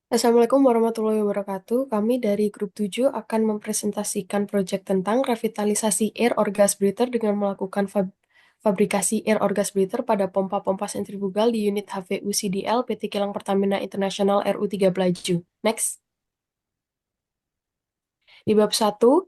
Assalamualaikum warahmatullahi wabarakatuh. Kami dari Grup 7 akan mempresentasikan proyek tentang revitalisasi air or gas breather dengan melakukan fabrikasi air or gas breather pada pompa-pompa sentrifugal di unit HVU CDL PT Kilang Pertamina International RU3 Pelaju. Next. Di bab 1,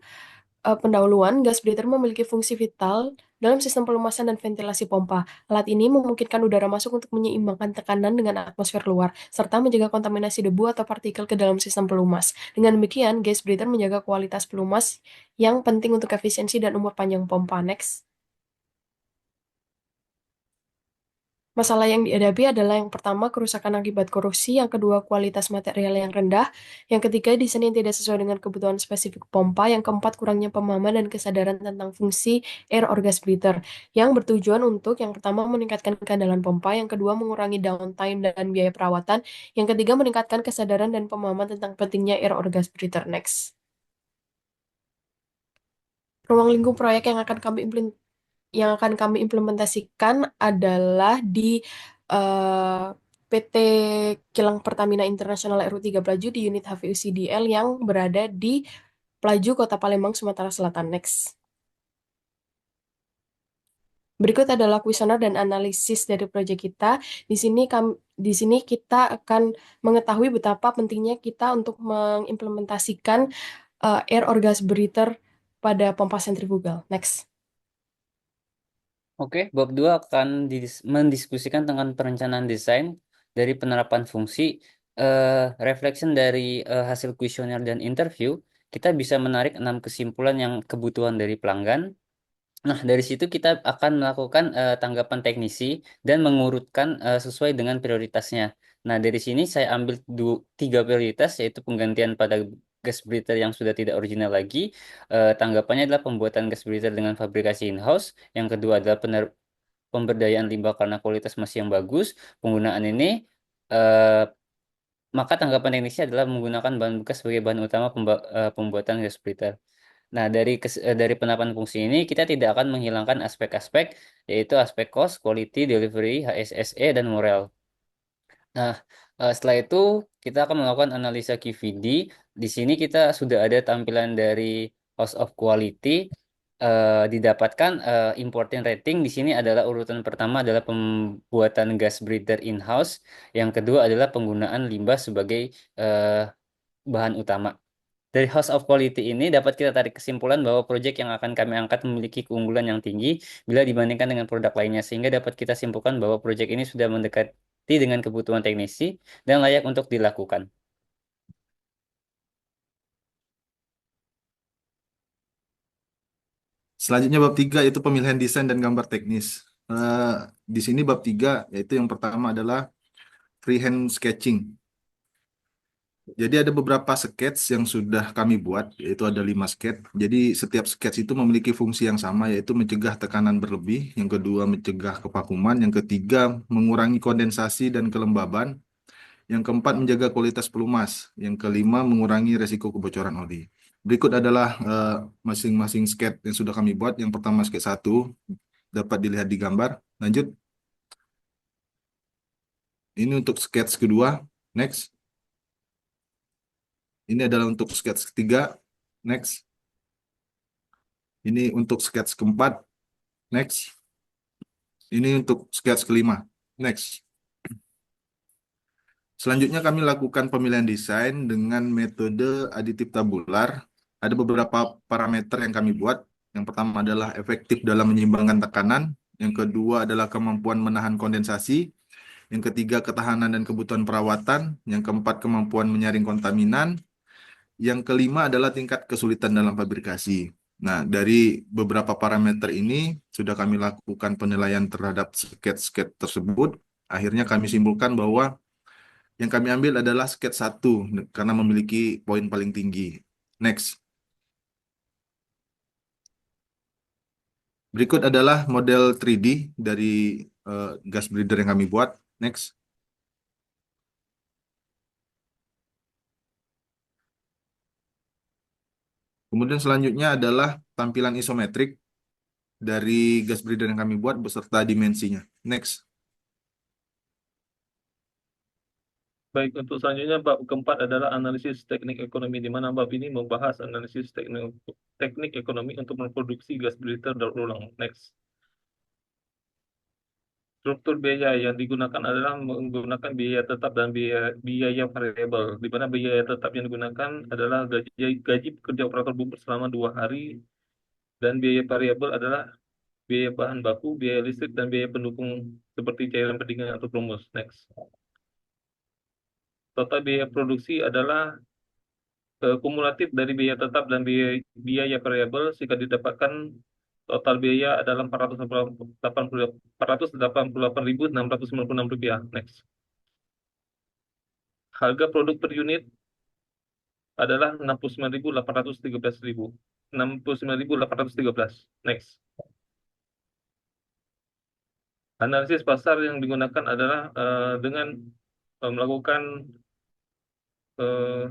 pendahuluan, gas breather memiliki fungsi vital dalam sistem pelumasan dan ventilasi pompa. Alat ini memungkinkan udara masuk untuk menyeimbangkan tekanan dengan atmosfer luar, serta menjaga kontaminasi debu atau partikel ke dalam sistem pelumas. Dengan demikian, gas breather menjaga kualitas pelumas yang penting untuk efisiensi dan umur panjang pompa. Next. Masalah yang dihadapi adalah yang pertama, kerusakan akibat korupsi, yang kedua, kualitas material yang rendah, yang ketiga, desain yang tidak sesuai dengan kebutuhan spesifik pompa, yang keempat, kurangnya pemahaman dan kesadaran tentang fungsi air or gas breather, yang bertujuan untuk, yang pertama, meningkatkan keandalan pompa, yang kedua, mengurangi downtime dan biaya perawatan, yang ketiga, meningkatkan kesadaran dan pemahaman tentang pentingnya air or gas breather. Next. Ruang lingkup proyek yang akan kami implementasikan adalah di eh, PT Kilang Pertamina International RU3 Pelaju di unit HVU CDL yang berada di Pelaju, Kota Palembang, Sumatera Selatan. Next. Berikut adalah kuesioner dan analisis dari proyek kita. Di sini kita akan mengetahui betapa pentingnya kita untuk mengimplementasikan air or gas breather pada pompa sentrifugal. Next. Oke, bab 2 akan mendiskusikan tentang perencanaan desain dari penerapan fungsi, reflection dari hasil kuesioner dan interview. Kita bisa menarik 6 kesimpulan yang kebutuhan dari pelanggan. Nah, dari situ kita akan melakukan tanggapan teknisi dan mengurutkan sesuai dengan prioritasnya. Nah, dari sini saya ambil 3 prioritas, yaitu penggantian pada gas breather yang sudah tidak original lagi. Tanggapannya adalah pembuatan gas breather dengan fabrikasi in-house. Yang kedua adalah pemberdayaan limbah karena kualitas masih yang bagus. Penggunaan ini, eh, maka tanggapan teknisnya adalah menggunakan bahan bekas sebagai bahan utama pembuatan gas breather. Nah, dari penerapan fungsi ini kita tidak akan menghilangkan aspek-aspek, yaitu aspek cost, quality, delivery, HSSE, dan moral. Nah, setelah itu kita akan melakukan analisa QVD. Di sini kita sudah ada tampilan dari cost of quality. Didapatkan importing rating. Di sini adalah urutan pertama adalah pembuatan gas breather in-house. Yang kedua adalah penggunaan limbah sebagai eh, bahan utama. Dari House of Quality ini dapat kita tarik kesimpulan bahwa proyek yang akan kami angkat memiliki keunggulan yang tinggi bila dibandingkan dengan produk lainnya, sehingga dapat kita simpulkan bahwa proyek ini sudah mendekati dengan kebutuhan teknisi dan layak untuk dilakukan. Selanjutnya bab 3 yaitu pemilihan desain dan gambar teknis. Eh, di sini bab 3 yaitu yang pertama adalah freehand sketching. Jadi ada beberapa sketch yang sudah kami buat, yaitu ada 5 sketch. Jadi setiap sketch itu memiliki fungsi yang sama, yaitu mencegah tekanan berlebih, yang kedua mencegah kevakuman, yang ketiga mengurangi kondensasi dan kelembaban, yang keempat menjaga kualitas pelumas, yang kelima mengurangi resiko kebocoran oli. Berikut adalah masing-masing sketch yang sudah kami buat. Yang pertama sketch 1 dapat dilihat di gambar. Lanjut, ini untuk sketch kedua. Next, ini adalah untuk sketch ketiga. Next, ini untuk sketch keempat. Next, ini untuk sketch kelima. Next. Selanjutnya kami lakukan pemilihan desain dengan metode aditif tabular. Ada beberapa parameter yang kami buat. Yang pertama adalah efektif dalam menyeimbangkan tekanan. Yang kedua adalah kemampuan menahan kondensasi. Yang ketiga ketahanan dan kebutuhan perawatan. Yang keempat kemampuan menyaring kontaminan. Yang kelima adalah tingkat kesulitan dalam fabrikasi. Nah, dari beberapa parameter ini sudah kami lakukan penilaian terhadap sketch-sketch tersebut. Akhirnya kami simpulkan bahwa yang kami ambil adalah sketch 1 karena memiliki poin paling tinggi. Next. Berikut adalah model 3D dari gas breather yang kami buat. Next. Kemudian selanjutnya adalah tampilan isometrik dari gas breather yang kami buat beserta dimensinya. Next. Baik, untuk selanjutnya bab keempat adalah analisis teknik ekonomi, di mana bab ini membahas analisis teknik ekonomi untuk memproduksi gas berliter daur ulang. Next. Struktur biaya yang digunakan adalah menggunakan biaya tetap dan biaya variabel, di mana biaya tetap yang digunakan adalah gaji pekerja operator bubur selama 2 hari, dan biaya variabel adalah biaya bahan baku, biaya listrik, dan biaya pendukung seperti cairan pendingin atau perumus. Next. Total biaya produksi adalah kumulatif dari biaya tetap dan biaya variabel jika didapatkan total biaya adalah Rp488.696. Next. Harga produk per unit adalah 69.813. Next. Analisis pasar yang digunakan adalah dengan melakukan eh,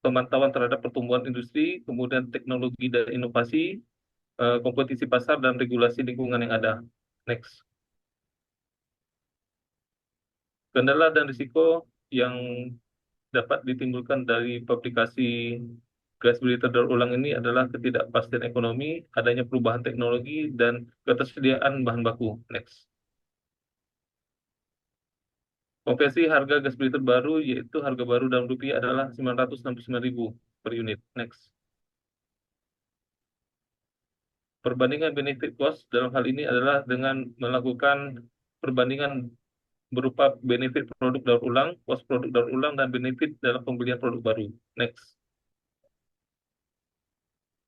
pemantauan terhadap pertumbuhan industri, kemudian teknologi dan inovasi, kompetisi pasar, dan regulasi lingkungan yang ada. Next. Kendala dan risiko yang dapat ditimbulkan dari fabrikasi gas berliter daur ulang ini adalah ketidakpastian ekonomi, adanya perubahan teknologi, dan ketersediaan bahan baku. Next. Konversi harga gas berliter baru, yaitu harga baru dalam rupiah adalah 969.000 per unit. Next. Perbandingan benefit cost dalam hal ini adalah dengan melakukan perbandingan berupa benefit produk daur ulang, cost produk daur ulang, dan benefit dalam pembelian produk baru. Next.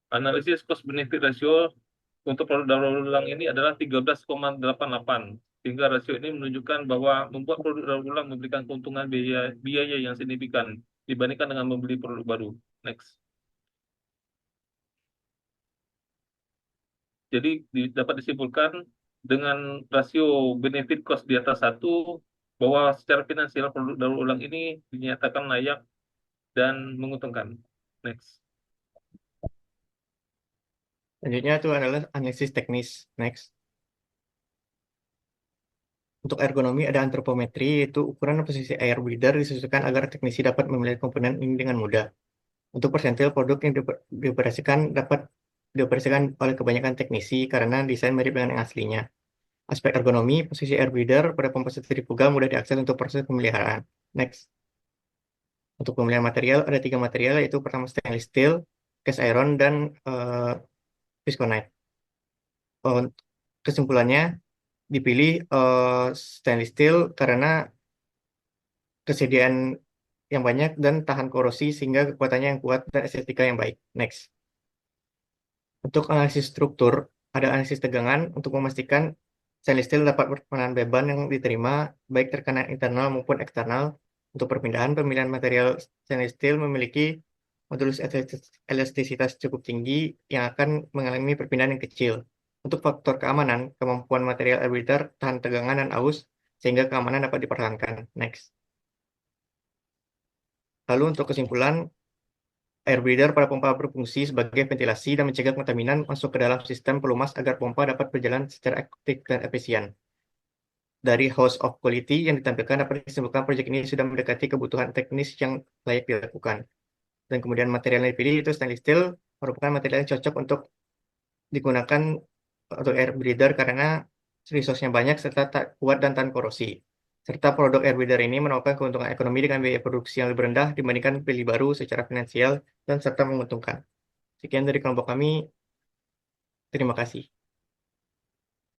Analisis cost benefit ratio untuk produk daur ulang ini adalah 13,88. Sehingga rasio ini menunjukkan bahwa membuat produk daur ulang memberikan keuntungan biaya yang signifikan dibandingkan dengan membeli produk baru. Next. Jadi dapat disimpulkan dengan rasio benefit cost di atas 1, bahwa secara finansial produk daur ulang ini dinyatakan layak dan menguntungkan. Next. Selanjutnya itu adalah analisis teknis. Next. Untuk ergonomi ada antropometri, yaitu ukuran posisi air breather disesuaikan agar teknisi dapat memilih komponen ini dengan mudah. Untuk persentil produk yang dioperasikan dapat dioperasikan oleh kebanyakan teknisi karena desain mirip dengan yang aslinya. Aspek ergonomi, posisi air breather pada pompa sentrifuga mudah diakses untuk proses pemeliharaan. Next. Untuk pemilihan material, ada 3 material, yaitu pertama stainless steel, cast iron, dan visconite. Kesimpulannya, dipilih stainless steel karena kesediaan yang banyak dan tahan korosi sehingga kekuatannya yang kuat dan estetika yang baik. Next. Untuk analisis struktur, ada analisis tegangan untuk memastikan stainless steel dapat menahan beban yang diterima baik tekanan internal maupun eksternal. Untuk perpindahan, pemilihan material stainless steel memiliki modulus elastisitas cukup tinggi yang akan mengalami perpindahan yang kecil. Untuk faktor keamanan, kemampuan material air breather tahan tegangan dan aus sehingga keamanan dapat dipertahankan. Next. Lalu untuk kesimpulan, air breather pada pompa berfungsi sebagai ventilasi dan mencegah kontaminan masuk ke dalam sistem pelumas agar pompa dapat berjalan secara efektif dan efisien. Dari House of Quality yang ditampilkan dapat disimpulkan proyek ini sudah mendekati kebutuhan teknis yang layak dilakukan. Dan kemudian material yang dipilih itu stainless steel, merupakan material yang cocok untuk digunakan untuk air breather karena resource-nya banyak serta tak kuat dan tahan korosi. Serta produk air breather ini menawarkan keuntungan ekonomi dengan biaya produksi yang lebih rendah dibandingkan beli baru secara finansial dan serta menguntungkan. Sekian dari kelompok kami. Terima kasih.